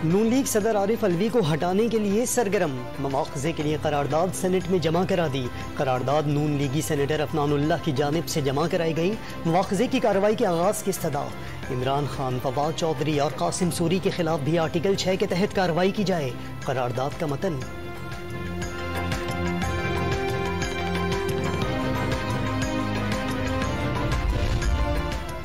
नून league सदर आरिफ अलवी को हटाने के लिए सरगर्म, मुआवजे के लिए करारदाद सेनेट में जमा करा दी। करारदाद नून लीगी सेनेटर अफनानुल्लाह की जानिब से जमा कराई गई। मुआवजे की कार्रवाई के आगाज की इस्तदा। इमरान खान, फवाद चौधरी और कासिम सूरी के खिलाफ भी आर्टिकल 6 के तहत कार्रवाई की जाए। करारदाद का मतन।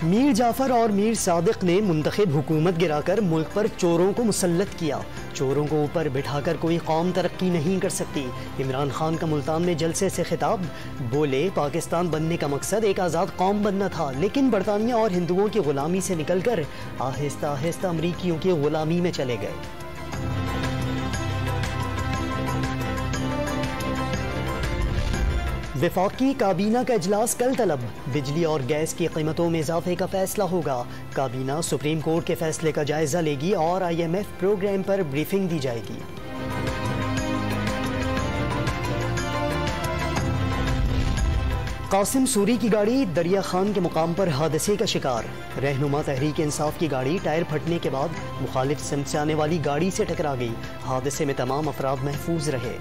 मीर जाफर और मीर सादिक ने मुंतखब हुकूमत गिराकर मुल्क पर चोरों को मुसल्लत किया। चोरों को ऊपर बिठाकर कोई कौम तरक्की नहीं कर सकती। इमरान खान का मुल्तान में जलसे से खिताब। बोले, पाकिस्तान बनने का मकसद एक आज़ाद कौम बनना था, लेकिन बरतानिया और हिंदुओं की गुलामी से निकलकर आहिस्ता आहिस्ता अमरीकियों की गुलामी में चले गए। वफाकी काबीना का इजलास कल तलब। बिजली और गैस की कीमतों में इजाफे का फैसला होगा। काबीना सुप्रीम कोर्ट के फैसले का जायजा लेगी और IMF प्रोग्राम पर ब्रीफिंग दी जाएगी। कासिम सूरी की गाड़ी दरिया खान के मुकाम पर हादसे का शिकार। रहनुमा तहरीक इंसाफ की गाड़ी टायर फटने के बाद मुखालिफ सिमत से आने वाली गाड़ी से टकरा गई। हादसे में तमाम अफराद महफूज रहे।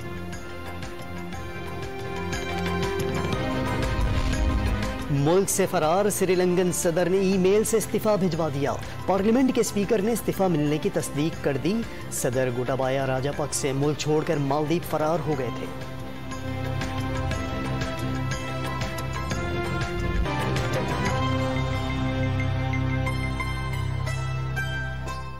मुल्क से फरार श्रीलंकन सदर ने ईमेल से इस्तीफा भिजवा दिया। पार्लियामेंट के स्पीकर ने इस्तीफा मिलने की तस्दीक कर दी। सदर गोटाबाया राजापक्ष से मुल्क छोड़कर मालदीव फरार हो गए थे।